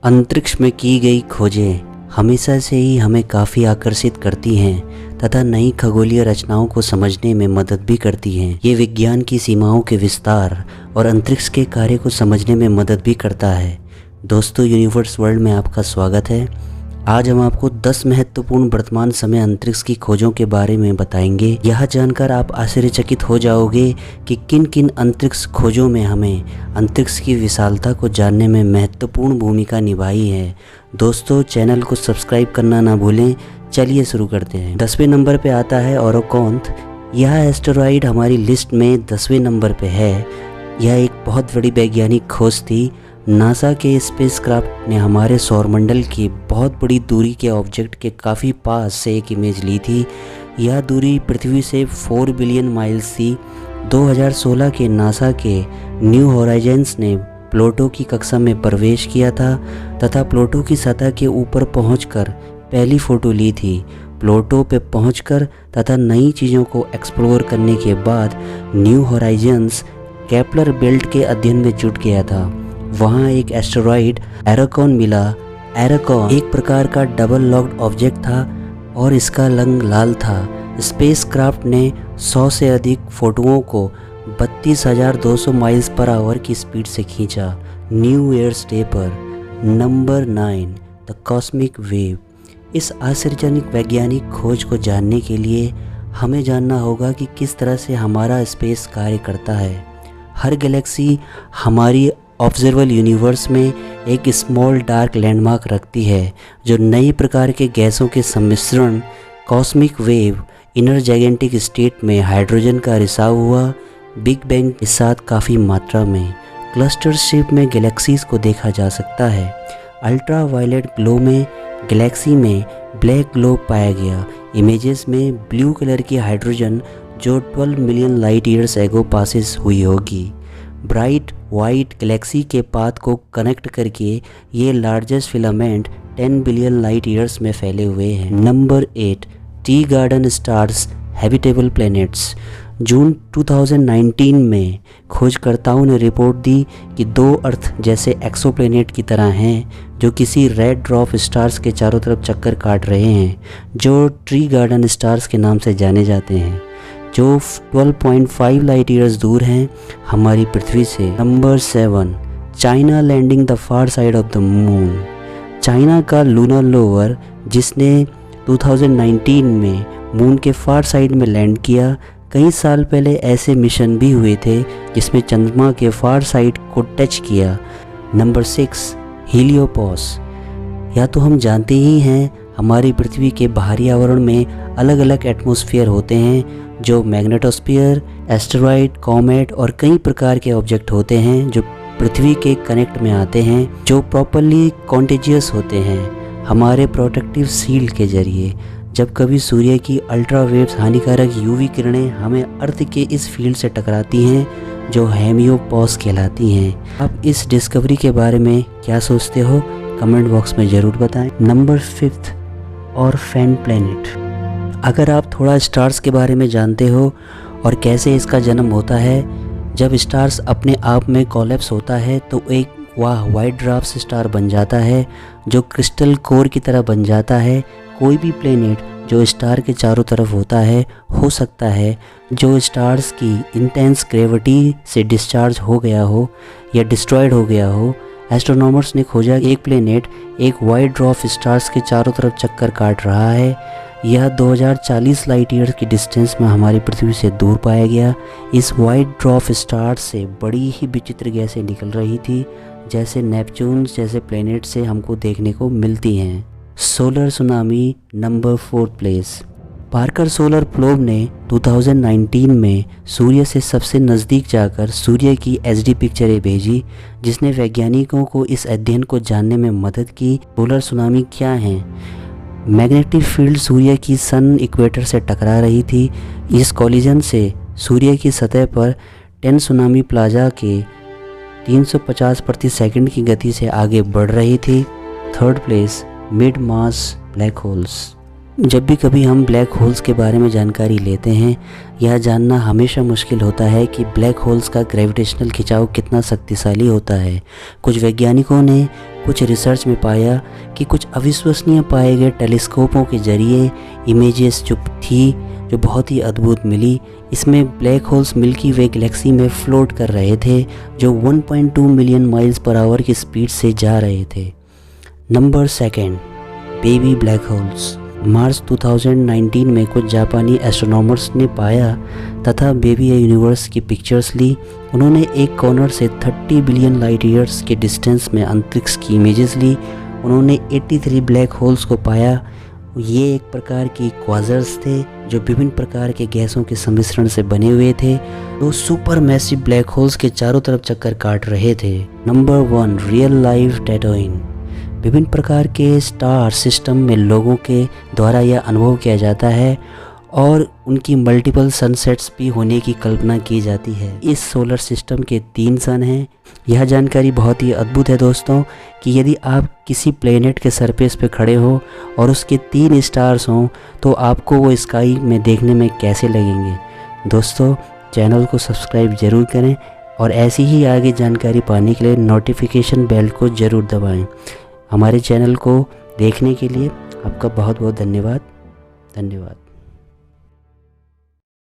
अंतरिक्ष में की गई खोजें हमेशा से ही हमें काफ़ी आकर्षित करती हैं तथा नई खगोलीय रचनाओं को समझने में मदद भी करती हैं। ये विज्ञान की सीमाओं के विस्तार और अंतरिक्ष के कार्य को समझने में मदद भी करता है। दोस्तों, यूनिवर्स वर्ल्ड में आपका स्वागत है। आज हम आपको 10 महत्वपूर्ण वर्तमान समय अंतरिक्ष की खोजों के बारे में बताएंगे। यह जानकर आप आश्चर्यचकित हो जाओगे कि किन किन अंतरिक्ष खोजों में हमें अंतरिक्ष की विशालता को जानने में महत्वपूर्ण भूमिका निभाई है। दोस्तों, चैनल को सब्सक्राइब करना ना भूलें। चलिए शुरू करते हैं। 10वें नंबर पे आता है ओरोकोंथ। यह एस्टेरॉइड हमारी लिस्ट में 10वें नंबर पे है। यह एक बहुत बड़ी वैज्ञानिक खोज थी। नासा के स्पेसक्राफ्ट ने हमारे सौरमंडल की बहुत बड़ी दूरी के ऑब्जेक्ट के काफ़ी पास से एक इमेज ली थी। यह दूरी पृथ्वी से 4 बिलियन माइल्स थी। 2016 के नासा के न्यू होराइजन्स ने प्लूटो की कक्षा में प्रवेश किया था तथा प्लूटो की सतह के ऊपर पहुंचकर पहली फ़ोटो ली थी। प्लूटो पे पहुंचकर तथा नई चीज़ों को एक्सप्लोर करने के बाद न्यू होराइजन्स केपलर बेल्ट के अध्ययन में जुट गया था। वहाँ एक एस्टेरॉइड एरोकॉन मिला। एरोकॉन एक प्रकार का डबल लॉक्ड ऑब्जेक्ट था और इसका रंग लाल था। स्पेसक्राफ्ट ने 100 से अधिक फोटोओं को 32,200 माइल्स पर आवर की स्पीड से खींचा। न्यू ईयर्स डे पर। Number 9, the cosmic wave. इस आश्चर्यजनक वैज्ञानिक खोज को जानने के लिए हमें जानना होगा कि किस तरह से हमारा स्पेस कार्य करता है। हर गैलेक्सी हमारी ऑब्जर्वेबल यूनिवर्स में एक स्मॉल डार्क लैंडमार्क रखती है जो नई प्रकार के गैसों के सम्मिश्रण cosmic wave inner gigantic state में हाइड्रोजन का रिसाव हुआ बिग बैंग के साथ काफ़ी मात्रा में क्लस्टर शेप में गैलेक्सीज को देखा जा सकता है। अल्ट्रा वायलेट ग्लो में गैलेक्सी में ब्लैक ग्लो पाया गया। इमेजेस में ब्लू कलर की हाइड्रोजन जो 12 मिलियन लाइट ईयर्स एगो पासिस हुई होगी। ब्राइट वाइट गैलेक्सी के पाथ को कनेक्ट करके ये largest filament 10 billion light years में फैले हुए हैं। Number 8, Teegarden stars habitable planets. June 2019 में खोजकर्ताओं ने रिपोर्ट दी कि 2 अर्थ जैसे एक्सोप्लैनेट की तरह हैं जो किसी रेड ड्वार्फ स्टार्स के चारों तरफ चक्कर काट रहे हैं, जो ट्री गार्डन स्टार्स के नाम से जाने जाते हैं, जो 12.5 लाइट ईयर्स दूर हैं हमारी पृथ्वी से। Number 7, China landing the far side of the moon. China का लूनर रोवर जिसने 2019 में मून के फार साइड में लैंड किया। कई साल पहले ऐसे मिशन भी हुए थे जिसमें चंद्रमा के फार साइड को टच किया। नंबर 6, हीलियोपोस। या तो हम जानते ही हैं हमारी पृथ्वी के बाहरी आवरण में अलग अलग एटमॉस्फेयर होते हैं जो मैग्नेटोस्फीयर, एस्टेरॉइड, कॉमेट और कई प्रकार के ऑब्जेक्ट होते हैं जो पृथ्वी के कनेक्ट में आते हैं, जो प्रॉपरली कॉन्टेजियस होते हैं हमारे प्रोटेक्टिव शील्ड के जरिए। जब कभी सूर्य की अल्ट्रावेव्स हानिकारक यूवी किरणें हमें अर्थ के इस फील्ड से टकराती हैं जो हेमियोपॉस कहलाती हैं। आप इस डिस्कवरी के बारे में क्या सोचते हो? कमेंट बॉक्स में ज़रूर बताएं। Number 5, orphan planet. अगर आप थोड़ा स्टार्स के बारे में जानते हो और कैसे इसका जन्म होता है, जब स्टार्स अपने आप में कोलैप्स होता है तो एक वाइट ड्वार्फ स्टार बन जाता है जो क्रिस्टल कोर की तरह बन जाता है। कोई भी प्लेनेट जो स्टार के चारों तरफ होता है हो सकता है जो स्टार्स की इंटेंस ग्रेविटी से डिस्चार्ज हो गया हो या डिस्ट्रॉयड हो गया हो। एस्ट्रोनॉमर्स ने खोजा एक प्लेनेट एक वाइट ड्वार्फ स्टार्स के चारों तरफ चक्कर काट रहा है। यह 2040 लाइट ईयर की डिस्टेंस में हमारी पृथ्वी से दूर पाया गया। इस वाइट ड्वार्फ स्टार से बड़ी ही विचित्र गैसें निकल रही थी जैसे नेपच्यून जैसे प्लेनेट से हमको देखने को मिलती हैं। Solar tsunami. Number 4 place. Parker solar probe ने 2019 में सूर्य से सबसे नज़दीक जाकर सूर्य की एचडी पिक्चरें भेजी जिसने वैज्ञानिकों को इस अध्ययन को जानने में मदद की। सोलर सुनामी क्या है? मैग्नेटिक फील्ड सूर्य की सन इक्वेटर से टकरा रही थी। इस कॉलिजन से सूर्य की सतह पर 10 सुनामी प्लाजा के 350 प्रति सेकंड की गति से आगे बढ़ रही थी। 3rd प्लेस, मिड मास ब्लैक होल्स। जब भी कभी हम ब्लैक होल्स के बारे में जानकारी लेते हैं, यह जानना हमेशा मुश्किल होता है कि ब्लैक होल्स का ग्रेविटेशनल खिंचाव कितना शक्तिशाली होता है। कुछ वैज्ञानिकों ने कुछ रिसर्च में पाया कि कुछ अविश्वसनीय पाए गए टेलीस्कोपों के जरिए इमेजेस जो थी जो बहुत ही अद्भुत मिली। इसमें black holes Milky Way galaxy में फ्लोट कर रहे थे जो 1.2 मिलियन माइल्स पर आवर की स्पीड से जा रहे थे। Number 2, baby black holes. March 2019 में कुछ जापानी एस्ट्रोनॉमर्स ने पाया तथा बेबी यूनिवर्स की पिक्चर्स ली। उन्होंने एक कॉर्नर से 30 बिलियन लाइट ईयर्स के डिस्टेंस में अंतरिक्ष की इमेजेस ली। उन्होंने 83 ब्लैक होल्स को पाया। ये एक प्रकार की क्वाज़र्स थे जो विभिन्न प्रकार के गैसों के सम्मिश्रण से बने हुए थे, तो सुपर मैसिव ब्लैक होल्स के चारों तरफ चक्कर काट रहे थे। Number 1, real life tattooing. विभिन्न प्रकार के स्टार सिस्टम में लोगों के द्वारा यह अनुभव किया जाता है और उनकी मल्टीपल सनसेट्स भी होने की कल्पना की जाती है। इस सोलर सिस्टम के 3 सन हैं। यह जानकारी बहुत ही अद्भुत है दोस्तों कि यदि आप किसी प्लेनेट के सरफेस पे खड़े हो और उसके 3 स्टार्स हों तो आपको वो स्काई में देखने में कैसे लगेंगे। दोस्तों, चैनल को सब्सक्राइब ज़रूर करें और ऐसी ही आगे जानकारी पाने के लिए नोटिफिकेशन बेल को ज़रूर दबाएं। हमारे चैनल को देखने के लिए आपका बहुत बहुत धन्यवाद।